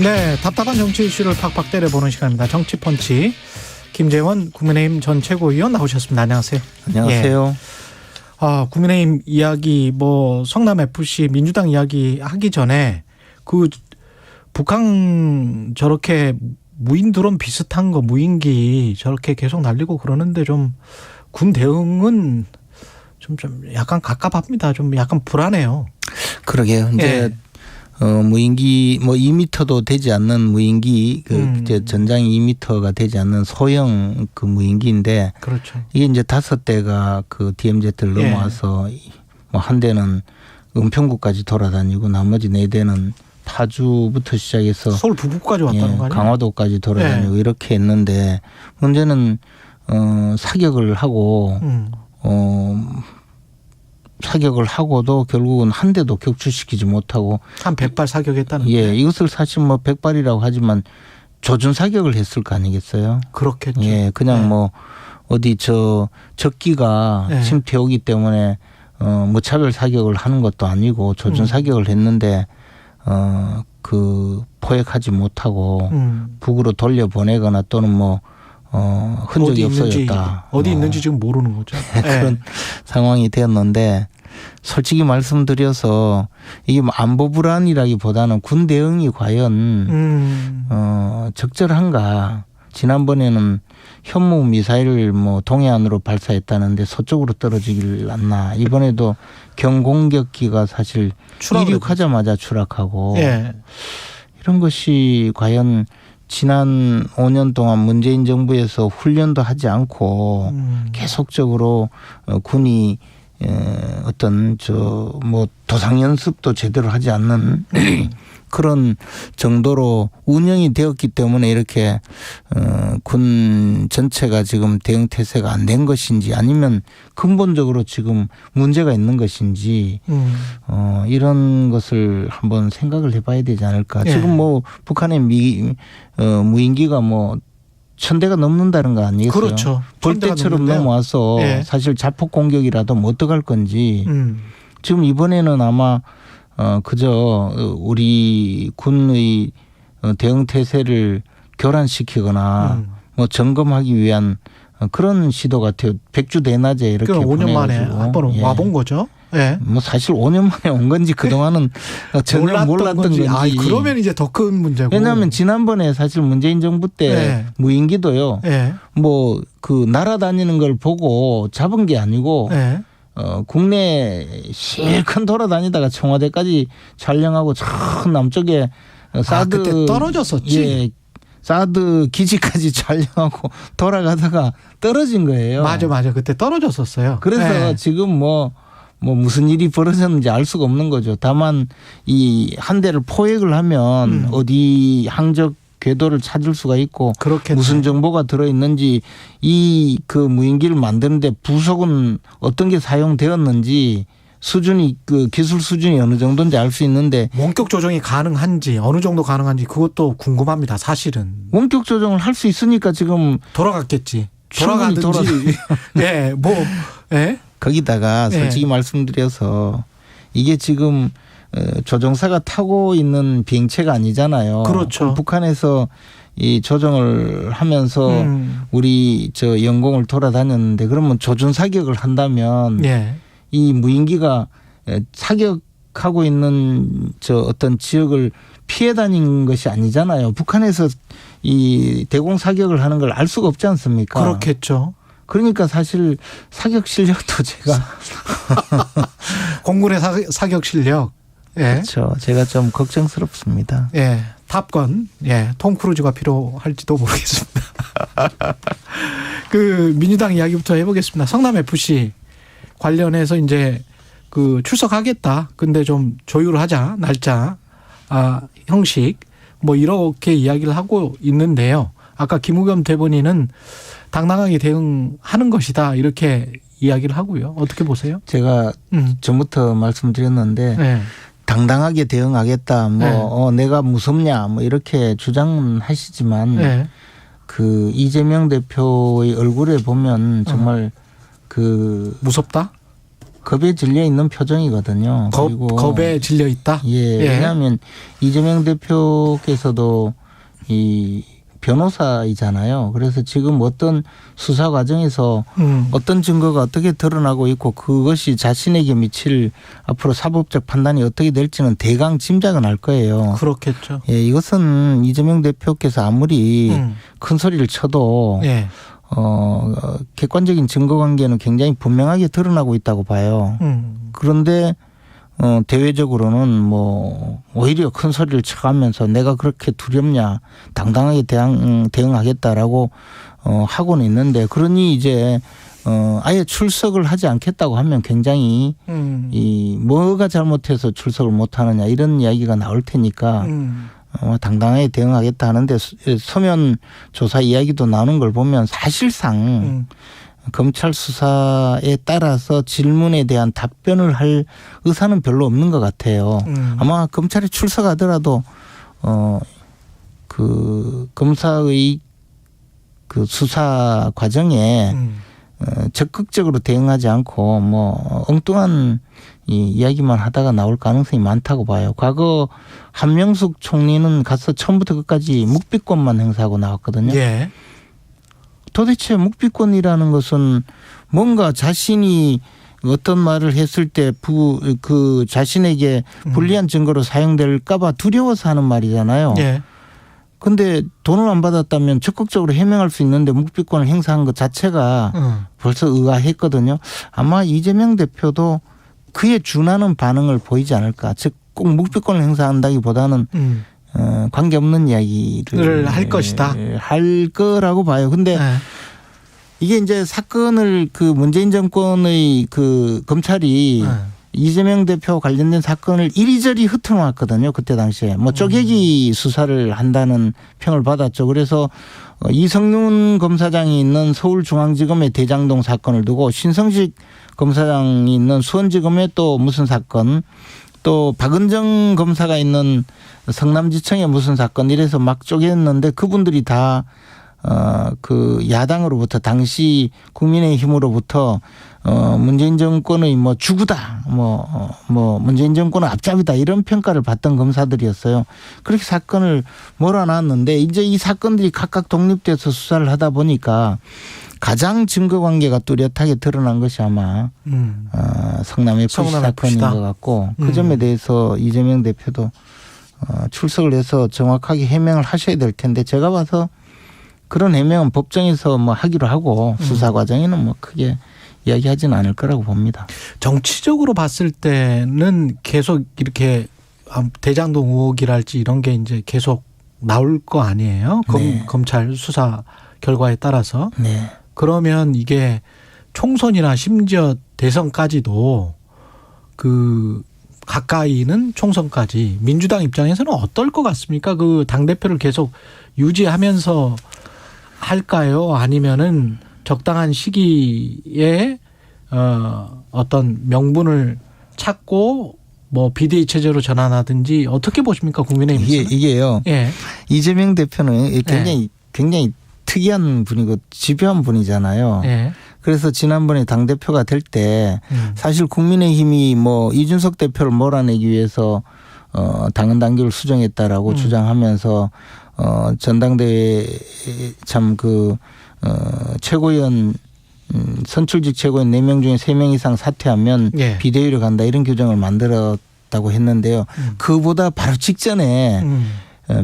네, 답답한 정치 이슈를 팍팍 때려보는 시간입니다. 정치펀치. 김재원 국민의힘 전 최고위원 나오셨습니다. 안녕하세요. 안녕하세요. 예. 국민의힘 이야기, 성남FC 민주당 이야기 하기 전에 북한 저렇게 무인 드론 비슷한 거 무인기 저렇게 계속 날리고 그러는데 좀 군 대응은 좀 약간 갑갑합니다. 좀 약간 불안해요. 그러게요. 이제 무인기 2m도 되지 않는 무인기 이제 전장이 2m가 되지 않는 소형 그 무인기인데 그렇죠. 이게 이제 5대가 그 DMZ를 넘어와서 한 대는 은평구까지 돌아다니고 나머지 4대는 파주부터 시작해서 서울 북부까지 왔다는 거 아니에요? 강화도까지 돌아다니고 이렇게 했는데 문제는 사격을 하고 사격을 하고도 결국은 한 대도 격추시키지 못하고 한 100발 사격했다는데. 예, 이것을 사실 100발이라고 하지만 조준 사격을 했을 거 아니겠어요? 그렇겠죠. 예, 그냥 어디 적기가 침투해 오기 때문에 무차별 사격을 하는 것도 아니고 조준 사격을 했는데 포획하지 못하고 북으로 돌려보내거나 또는 흔적이 없어졌다. 어디 있는지 지금 모르는 거죠. 그런 상황이 되었는데 솔직히 말씀드려서 이게 안보 불안이라기보다는 군 대응이 과연 적절한가. 지난번에는 현무 미사일을 동해안으로 발사했다는데 서쪽으로 떨어지길 않나. 이번에도 경공격기가 사실 이륙하자마자 추락하고 이런 것이 과연 지난 5년 동안 문재인 정부에서 훈련도 하지 않고 계속적으로 군이 어떤 도상 연습도 제대로 하지 않는 그런 정도로 운영이 되었기 때문에 이렇게 군 전체가 지금 대응 태세가 안 된 것인지 아니면 근본적으로 지금 문제가 있는 것인지 이런 것을 한번 생각을 해봐야 되지 않을까. 지금 북한의 무인기가 1000대가 넘는다는 거 아니겠어요? 그렇죠. 벌떼처럼 넘어와서 사실 자폭 공격이라도 어떡할 건지 지금 이번에는 아마 그저 우리 군의 대응 태세를 교란시키거나 점검하기 위한 그런 시도 같아요. 백주 대낮에 이렇게 5년 만에 한 번 와본 거죠. 사실 5년 만에 온 건지 그동안은 전혀 몰랐던 건지. 그러면 이제 더 큰 문제고. 왜냐하면 지난번에 사실 문재인 정부 때 무인기도요. 날아다니는 걸 보고 잡은 게 아니고 국내 실컷 돌아다니다가 청와대까지 촬영하고 저 남쪽에 사드 그때 떨어졌었지. 사드 기지까지 촬영하고 돌아가다가 떨어진 거예요. 맞아. 그때 떨어졌었어요. 그래서 지금 무슨 일이 벌어졌는지 알 수가 없는 거죠. 다만 이 한 대를 포획을 하면 어디 항적 궤도를 찾을 수가 있고 그렇겠네. 무슨 정보가 들어있는지 그 무인기를 만드는데 부속은 어떤 게 사용되었는지 수준이 기술 수준이 어느 정도인지 알 수 있는데 원격 조정이 가능한지 어느 정도 가능한지 그것도 궁금합니다. 사실은. 원격 조정을 할 수 있으니까 지금 돌아갔겠지. 돌아가든지. 거기다가 솔직히 말씀드려서 이게 지금 조종사가 타고 있는 비행체가 아니잖아요. 그렇죠. 북한에서 이 조정을 하면서 우리 영공을 돌아다녔는데 그러면 조준 사격을 한다면 이 무인기가 사격하고 있는 어떤 지역을 피해 다닌 것이 아니잖아요. 북한에서 이 대공 사격을 하는 걸 알 수가 없지 않습니까? 그렇겠죠. 그러니까 사실 사격 실력도 제가 공군의 사격 실력. 그렇죠. 제가 좀 걱정스럽습니다. 탑건. 톰 크루즈가 필요할지도 모르겠습니다. 민주당 이야기부터 해보겠습니다. 성남FC 관련해서 이제 출석하겠다. 근데 좀 조율하자. 날짜, 형식. 이렇게 이야기를 하고 있는데요. 아까 김우겸 대변인은 당당하게 대응하는 것이다. 이렇게 이야기를 하고요. 어떻게 보세요? 제가 전부터 말씀드렸는데 당당하게 대응하겠다. 내가 무섭냐. 이렇게 주장은 하시지만 이재명 대표의 얼굴에 보면 정말 무섭다? 겁에 질려 있는 표정이거든요. 그리고 겁에 질려 있다? 예. 왜냐하면 이재명 대표께서도 이 변호사이잖아요. 그래서 지금 어떤 수사 과정에서 어떤 증거가 어떻게 드러나고 있고 그것이 자신에게 미칠 앞으로 사법적 판단이 어떻게 될지는 대강 짐작은 할 거예요. 그렇겠죠. 예, 이것은 이재명 대표께서 아무리 큰 소리를 쳐도 객관적인 증거 관계는 굉장히 분명하게 드러나고 있다고 봐요. 그런데 대외적으로는 뭐 오히려 큰 소리를 쳐가면서 내가 그렇게 두렵냐 당당하게 대응하겠다라고 하고는 있는데 그러니 이제 아예 출석을 하지 않겠다고 하면 굉장히 이 뭐가 잘못해서 출석을 못하느냐 이런 이야기가 나올 테니까 당당하게 대응하겠다 하는데 서면 조사 이야기도 나오는 걸 보면 사실상 검찰 수사에 따라서 질문에 대한 답변을 할 의사는 별로 없는 것 같아요. 아마 검찰에 출석하더라도 그 검사의 그 수사 과정에 적극적으로 대응하지 않고 뭐 엉뚱한 이야기만 하다가 나올 가능성이 많다고 봐요. 과거 한명숙 총리는 가서 처음부터 끝까지 묵비권만 행사하고 나왔거든요. 예. 도대체 묵비권이라는 것은 뭔가 자신이 어떤 말을 했을 때 그 자신에게 불리한 증거로 사용될까봐 두려워서 하는 말이잖아요. 예. 근데 돈을 안 받았다면 적극적으로 해명할 수 있는데 묵비권을 행사한 것 자체가 벌써 의아했거든요. 아마 이재명 대표도 그에 준하는 반응을 보이지 않을까. 즉 꼭 묵비권을 행사한다기보다는 관계없는 이야기를 할 것이다. 할 거라고 봐요. 근데 이게 이제 사건을 그 문재인 정권의 그 검찰이 이재명 대표 관련된 사건을 이리저리 흩어놓았거든요. 그때 당시에 뭐 쪼개기 수사를 한다는 평을 받았죠. 그래서 이성윤 검사장이 있는 서울중앙지검의 대장동 사건을 두고 신성식 검사장이 있는 수원지검의 또 무슨 사건 또 박은정 검사가 있는 성남지청의 무슨 사건 이래서 막 쪼갰는데 그분들이 다 그 야당으로부터 당시 국민의힘으로부터 문재인 정권의 뭐 주구다 뭐 문재인 정권은 앞잡이다 이런 평가를 받던 검사들이었어요. 그렇게 사건을 몰아놨는데 이제 이 사건들이 각각 독립돼서 수사를 하다 보니까 가장 증거 관계가 뚜렷하게 드러난 것이 아마 성남 FC 사건인 것 같고 그 점에 대해서 이재명 대표도 출석을 해서 정확하게 해명을 하셔야 될 텐데 제가 봐서 그런 해명은 법정에서 뭐 하기로 하고 수사 과정에는 뭐 크게 이야기하지는 않을 거라고 봅니다. 정치적으로 봤을 때는 계속 이렇게 대장동 의혹이랄지 이런 게 이제 계속 나올 거 아니에요? 네. 검찰 수사 결과에 따라서. 네. 그러면 이게 총선이나 심지어 대선까지도 그 가까이는 총선까지 민주당 입장에서는 어떨 것 같습니까? 그 당대표를 계속 유지하면서 할까요? 아니면은 적당한 시기에 어떤 명분을 찾고 뭐 비대위 체제로 전환하든지 어떻게 보십니까? 국민의힘에서는? 이게요. 예. 이재명 대표는 굉장히 특이한 분이고 집요한 분이잖아요. 예. 그래서 지난번에 당대표가 될 때 사실 국민의힘이 뭐 이준석 대표를 몰아내기 위해서 당헌 당규를 수정했다라고 주장하면서 전당대회 참 최고위원 선출직 최고위원 4명 중에 3명 이상 사퇴하면 예. 비대위로 간다 이런 규정을 만들었다고 했는데요. 그보다 바로 직전에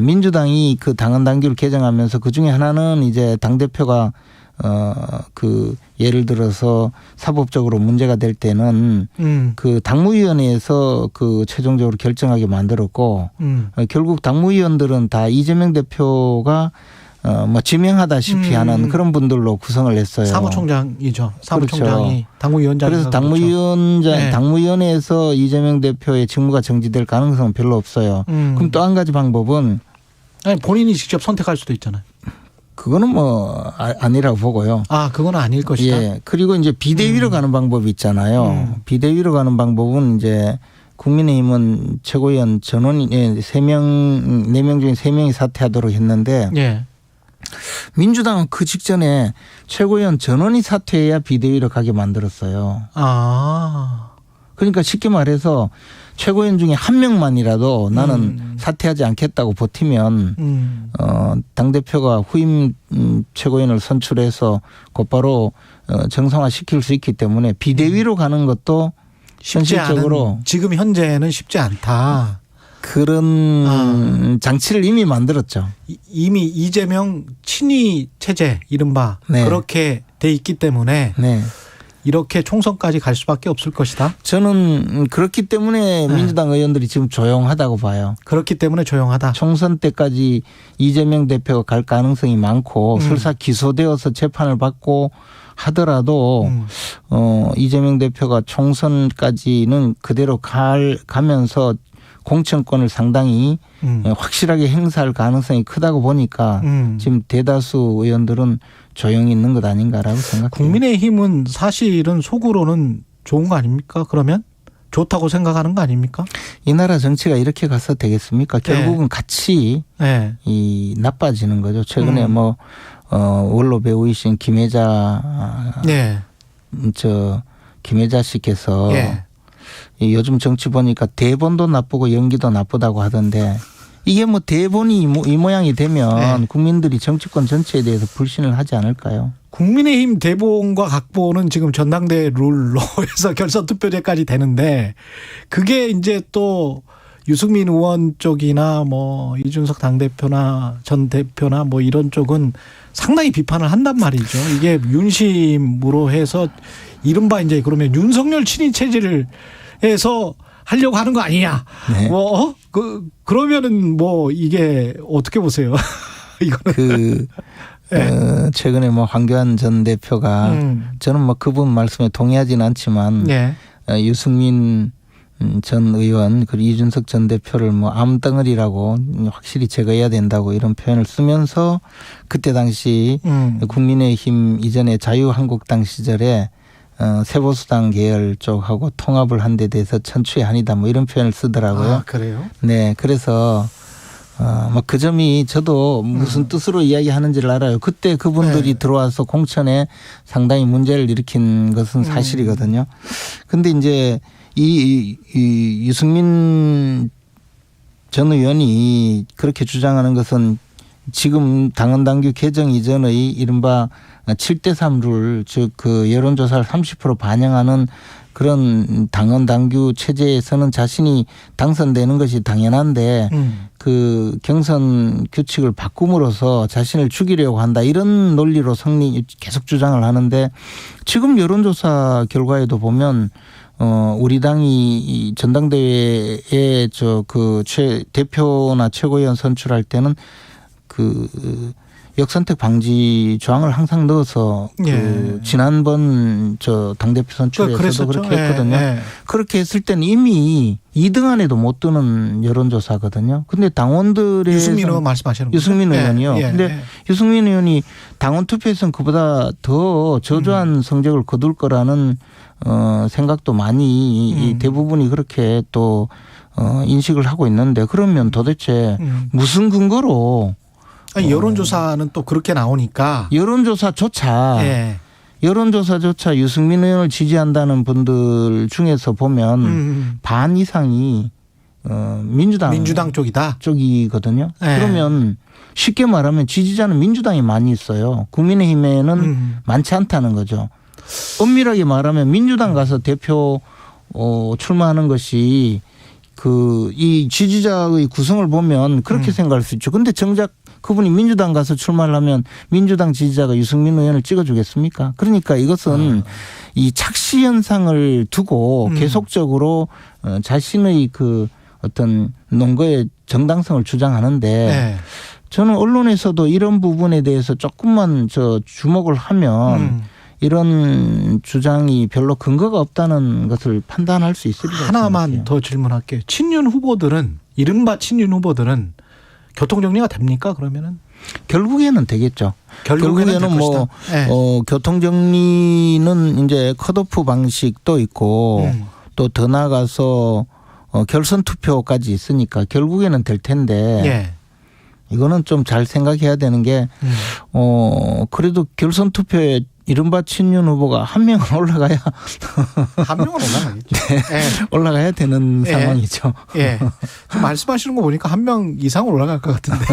민주당이 그 당헌 당규를 개정하면서 그 중에 하나는 이제 당대표가 예를 들어서 사법적으로 문제가 될 때는 그 당무위원회에서 그 최종적으로 결정하게 만들었고 결국 당무위원들은 다 이재명 대표가 뭐 지명하다시피 하는 그런 분들로 구성을 했어요. 사무총장이죠. 사무총장이 그렇죠. 당무위원장. 그래서 네. 당무위원회에서 이재명 대표의 직무가 정지될 가능성은 별로 없어요. 그럼 또 한 가지 방법은 아니, 본인이 직접 선택할 수도 있잖아요. 그거는 뭐 아니라고 보고요. 아, 그건 아닐 것이다. 예. 그리고 이제 비대위로 가는 방법이 있잖아요. 비대위로 가는 방법은 이제 국민의힘은 최고위원 전원이 4명 중에 3명이 사퇴하도록 했는데 예. 민주당은 그 직전에 최고위원 전원이 사퇴해야 비대위로 가게 만들었어요. 그러니까 쉽게 말해서 최고위원 중에 한 명만이라도 나는 사퇴하지 않겠다고 버티면 당대표가 후임 최고위원을 선출해서 곧바로 정상화시킬 수 있기 때문에 비대위로 가는 것도 현실적으로 지금 현재는 쉽지 않다. 그런 장치를 이미 만들었죠. 이미 이재명 친위 체제 이른바 네. 그렇게 돼 있기 때문에 네. 이렇게 총선까지 갈 수밖에 없을 것이다. 저는 그렇기 때문에 민주당 의원들이 지금 조용하다고 봐요. 그렇기 때문에 조용하다. 총선 때까지 이재명 대표가 갈 가능성이 많고 설사 기소되어서 재판을 받고 하더라도 이재명 대표가 총선까지는 그대로 가면서 공천권을 상당히 확실하게 행사할 가능성이 크다고 보니까 지금 대다수 의원들은 조용히 있는 것 아닌가라고 생각해요. 국민의힘은 사실은 속으로는 좋은 거 아닙니까? 그러면 좋다고 생각하는 거 아닙니까? 이 나라 정치가 이렇게 가서 되겠습니까? 결국은 같이 이 나빠지는 거죠. 최근에 원로 배우이신 김혜자 김혜자 씨께서 요즘 정치 보니까 대본도 나쁘고 연기도 나쁘다고 하던데 이게 뭐 대본이 이 모양이 되면 국민들이 정치권 전체에 대해서 불신을 하지 않을까요? 국민의힘 대본과 각본은 지금 전당대회 룰로 해서 결선 투표제까지 되는데 그게 이제 또 유승민 의원 쪽이나 뭐 이준석 당대표나 전 대표나 뭐 이런 쪽은 상당히 비판을 한단 말이죠. 이게 윤심으로 해서 이른바 이제 그러면 윤석열 친위 체제를 해서 하려고 하는 거 아니냐. 네. 그러면은 뭐 이게 어떻게 보세요? 이거는. 최근에 뭐 황교안 전 대표가 저는 뭐 그분 말씀에 동의하지는 않지만 유승민 전 의원 그리고 이준석 전 대표를 뭐 암덩어리라고 확실히 제거해야 된다고 이런 표현을 쓰면서 그때 당시 국민의힘 이전에 자유한국당 시절에 세보수당 계열 쪽하고 통합을 한 데 대해서 천추의 한이다 뭐 이런 표현을 쓰더라고요. 아, 그래요? 네. 그래서 뭐 그 점이 저도 무슨 뜻으로 이야기하는지를 알아요. 그때 그분들이 들어와서 공천에 상당히 문제를 일으킨 것은 사실이거든요. 근데 이제 이 유승민 전 의원이 그렇게 주장하는 것은 지금 당헌당규 개정 이전의 이른바 7대3 룰, 즉 그 여론조사를 30% 반영하는 그런 당헌당규 체제에서는 자신이 당선되는 것이 당연한데 그 경선 규칙을 바꿈으로써 자신을 죽이려고 한다 이런 논리로 계속 주장을 하는데 지금 여론조사 결과에도 보면 우리 당이 전당대회에 대표나 최고위원 선출할 때는 그 역선택 방지 조항을 항상 넣어서 지난번 당대표 선출에서도 그렇게 했거든요. 그렇게 했을 때는 이미 2등 안에도 못 드는 여론조사거든요. 근데 당원들의 유승민 의원 말씀하시는 거죠? 유승민 의원이요. 근데 유승민 의원이 당원 투표에서는 그보다 더 저조한 성적을 거둘 거라는 생각도 많이 대부분이 그렇게 또 인식을 하고 있는데 그러면 도대체 무슨 근거로 아니, 여론조사는 또 그렇게 나오니까 여론조사조차 유승민 의원을 지지한다는 분들 중에서 보면 반 이상이 민주당 쪽이다. 쪽이거든요. 그러면 쉽게 말하면 지지자는 민주당이 많이 있어요. 국민의힘에는 많지 않다는 거죠. 엄밀하게 말하면 민주당 가서 대표 출마하는 것이 이 지지자의 구성을 보면 그렇게 생각할 수 있죠. 근데 정작 그분이 민주당 가서 출마를 하면 민주당 지지자가 유승민 의원을 찍어주겠습니까? 그러니까 이것은 이 착시 현상을 두고 계속적으로 자신의 그 어떤 논거의 정당성을 주장하는데 저는 언론에서도 이런 부분에 대해서 조금만 주목을 하면 이런 주장이 별로 근거가 없다는 것을 판단할 수 있을 것 같아요. 하나만 더 질문할게요. 이른바 친윤 후보들은 교통정리가 됩니까 그러면은? 결국에는 되겠죠. 결국에는 뭐 교통정리는 이제 컷오프 방식도 있고 또 더 나아가서 결선 투표까지 있으니까 결국에는 될 텐데 이거는 좀 잘 생각해야 되는 게 그래도 결선 투표에 이른바 친윤 후보가 한 명은 올라가야 한 명은 올라가겠죠. 네. 네. 올라가야 되는 상황이죠. 예. 말씀하시는 거 보니까 한 명 이상 올라갈 것 같은데.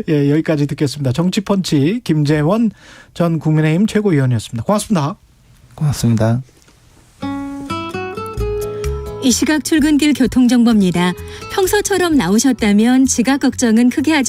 예, 여기까지 듣겠습니다. 정치펀치 김재원 전 국민의힘 최고위원이었습니다. 고맙습니다. 고맙습니다. 이 시각 출근길 교통정보입니다. 평소처럼 나오셨다면 지각 걱정은 크게 하지